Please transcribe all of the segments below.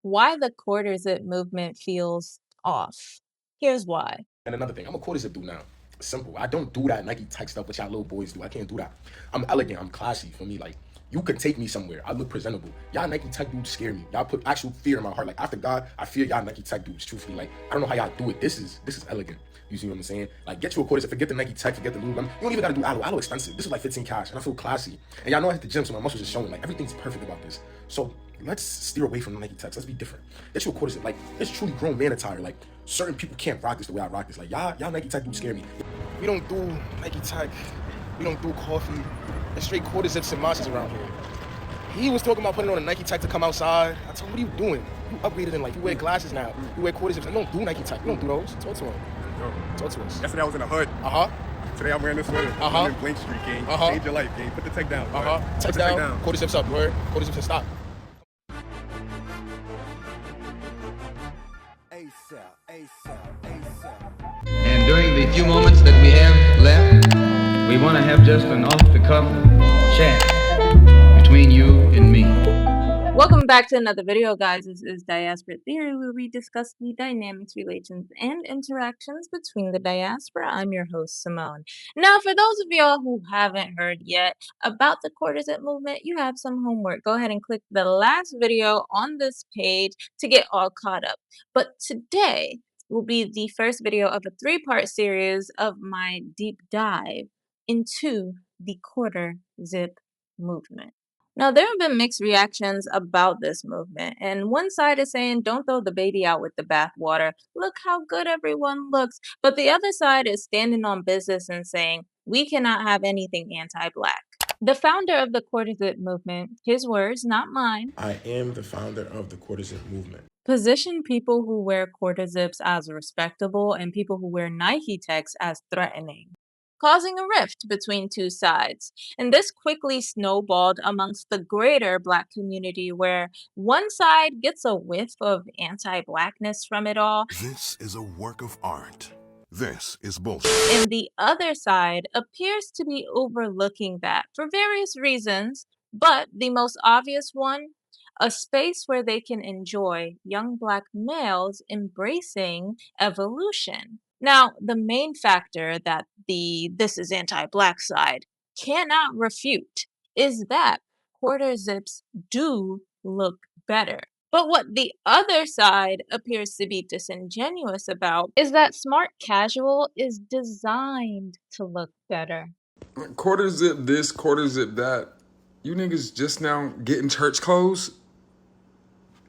why the quarter zip movement feels off. Here's why. And another thing, I'm a quarter zip dude now. Simple. I don't do that Nike tech stuff which y'all little boys do. I can't do that. I'm elegant. I'm classy. For me, like, you could take me somewhere. I look presentable. Y'all Nike tech dudes scare me. Y'all put actual fear in my heart. Like, after God, I fear y'all Nike tech dudes. Truthfully, like, I don't know how y'all do it. This is elegant. You see what I'm saying? Like, get you a quarter zip. Forget the Nike tech. Forget the Lululemon. You don't even gotta do aloe. Aloe expensive. This is like 15 cash, and I feel classy. And y'all know I hit the gym, so my muscles are showing. Like, everything's perfect about this. So let's steer away from the Nike techs. Let's be different. Get you a quarter zip. Like, it's truly grown man attire. Like, certain people can't rock this the way I rock this. Like, y'all Nike tech dudes scare me. We don't do Nike tech. We don't do coffee. There's straight quarter zips and monsters around here. He was talking about putting on a Nike tech to come outside. I told him, what are you doing? You upgraded in life. You wear glasses now. You wear quarter zips. I don't do Nike tech. You don't do those. Talk to him. Talk to us. Yesterday I was in the hood. Today I'm wearing this sweater. I'm in Blink Street, gang. Change your life, gang. Put the tech down. Tech down. Quarter zips up, word. Quarter zips and stop. And during the few moments that we have left, we want to have just an off-the-cuff chat between you and me. Welcome back to another video, guys. This is Diaspora Theory, where we discuss the dynamics, relations, and interactions between the diaspora. I'm your host, Simone. Now, for those of y'all who haven't heard yet about the quarter zip movement, you have some homework. Go ahead and click the last video on this page to get all caught up. But today will be the first video of a three-part series of my deep dive into the quarter zip movement. Now, there have been mixed reactions about this movement, and one side is saying, don't throw the baby out with the bathwater. Look how good everyone looks. But the other side is standing on business and saying, we cannot have anything anti-Black. The founder of the quarter zip movement, his words, not mine. I am the founder of the quarter zip movement. Position people who wear quarter zips as respectable and people who wear Nike techs as threatening, causing a rift between two sides. And this quickly snowballed amongst the greater Black community, where one side gets a whiff of anti-Blackness from it all. This is a work of art. This is bullshit. And the other side appears to be overlooking that for various reasons, but the most obvious one, a space where they can enjoy young Black males embracing evolution. Now, the main factor that the "this is anti-Black" side cannot refute is that quarter zips do look better. But what the other side appears to be disingenuous about is that smart casual is designed to look better. Quarter zip this, quarter zip that. You niggas just now getting church clothes?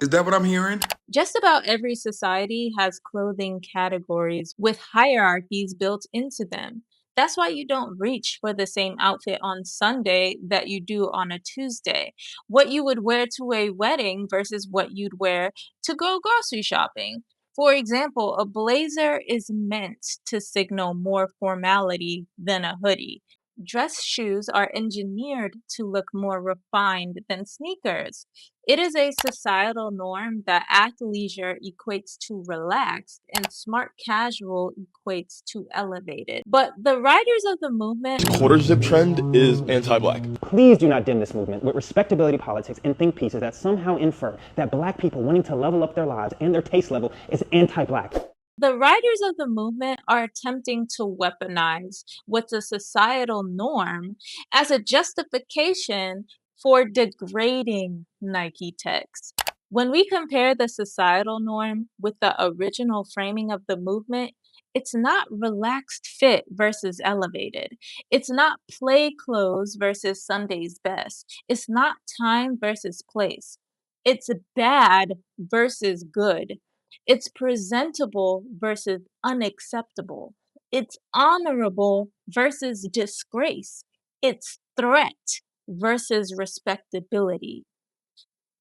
Is that what I'm hearing? Just about every society has clothing categories with hierarchies built into them. That's why you don't reach for the same outfit on Sunday that you do on a Tuesday. What you would wear to a wedding versus what you'd wear to go grocery shopping. For example, a blazer is meant to signal more formality than a hoodie. Dress shoes are engineered to look more refined than sneakers. It is a societal norm that athleisure equates to relaxed and smart casual equates to elevated. But the writers of the movement, quarter zip trend is anti-Black. Please do not dim this movement with respectability politics and think pieces that somehow infer that Black people wanting to level up their lives and their taste level is anti-Black. the writers of the movement are attempting to weaponize what's a societal norm as a justification for degrading Nike techs. When we compare the societal norm with the original framing of the movement, it's not relaxed fit versus elevated. It's not play clothes versus Sunday's best. It's not time versus place. It's bad versus good. It's presentable versus unacceptable. It's honorable versus disgrace. It's threat versus respectability.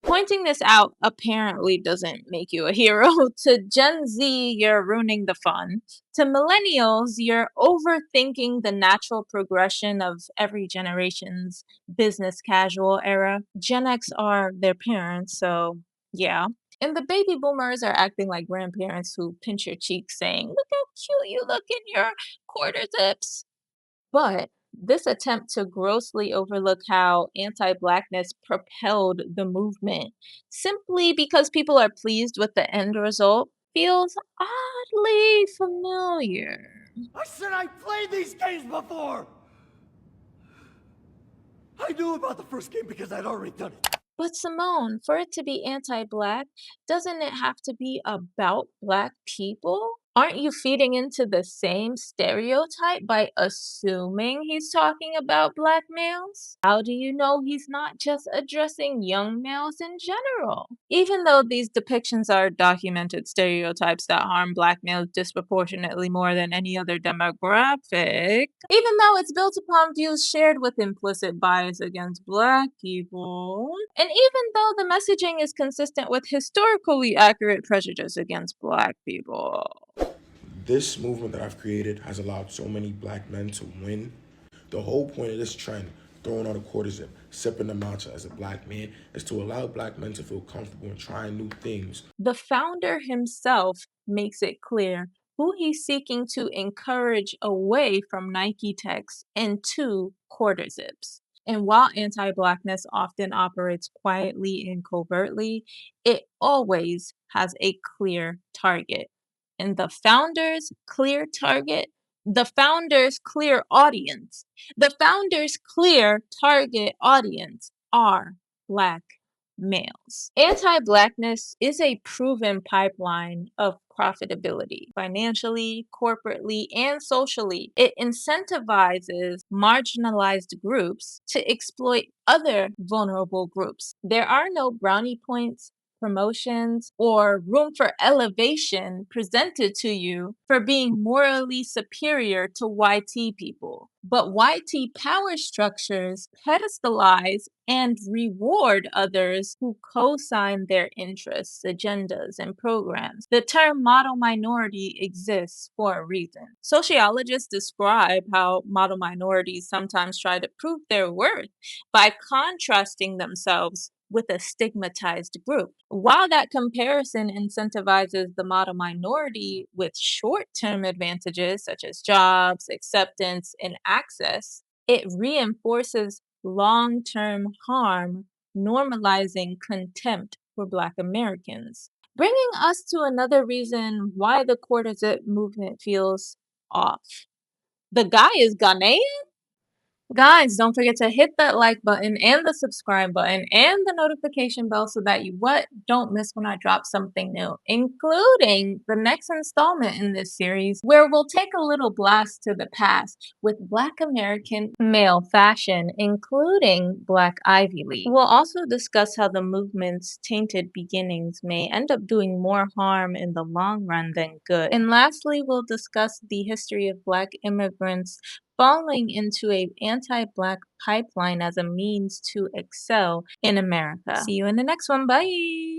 Pointing this out apparently doesn't make you a hero. To Gen Z, you're ruining the fun. To millennials, you're overthinking the natural progression of every generation's business casual era. Gen X are their parents, so yeah. And the baby boomers are acting like grandparents who pinch your cheeks saying, look how cute you look in your quarter zips. But This attempt to grossly overlook how anti-Blackness propelled the movement simply because people are pleased with the end result feels oddly familiar. I said I played these games before! I knew about the first game because I'd already done it. But Simone, for it to be anti-Black, doesn't it have to be about Black people? Aren't you feeding into the same stereotype by assuming he's talking about Black males? How do you know he's not just addressing young males in general? Even though these depictions are documented stereotypes that harm Black males disproportionately more than any other demographic, even though it's built upon views shared with implicit bias against Black people, and even though the messaging is consistent with historically accurate prejudice against Black people. This movement that I've created has allowed so many Black men to win. The whole point of this trend, throwing on a quarter zip, sipping the matcha as a Black man, is to allow Black men to feel comfortable in trying new things. The founder himself makes it clear who he's seeking to encourage away from Nike Techs and to quarter zips. And while anti-Blackness often operates quietly and covertly, it always has a clear target. And the founder's clear target, the founder's clear audience, the founder's clear target audience are Black males. Anti-Blackness is a proven pipeline of profitability, financially, corporately, and socially. It incentivizes marginalized groups to exploit other vulnerable groups. There are no brownie points, promotions, or room for elevation presented to you for being morally superior to YT people. But YT power structures pedestalize and reward others who co-sign their interests, agendas, and programs. The term model minority exists for a reason. Sociologists describe how model minorities sometimes try to prove their worth by contrasting themselves with a stigmatized group. While that comparison incentivizes the model minority with short-term advantages such as jobs, acceptance, and access, it reinforces long-term harm, normalizing contempt for Black Americans. Bringing us to another reason why the quarter zip movement feels off. The guy is Ghanaian? Guys, don't forget to hit that like button and the subscribe button and the notification bell so that you don't miss when I drop something new, including the next installment in this series where we'll take a little blast to the past with Black American male fashion, including Black Ivy League. We'll also discuss how the movement's tainted beginnings may end up doing more harm in the long run than good. And lastly, we'll discuss the history of Black immigrants falling into an anti-Black pipeline as a means to excel in America. See you in the next one. Bye!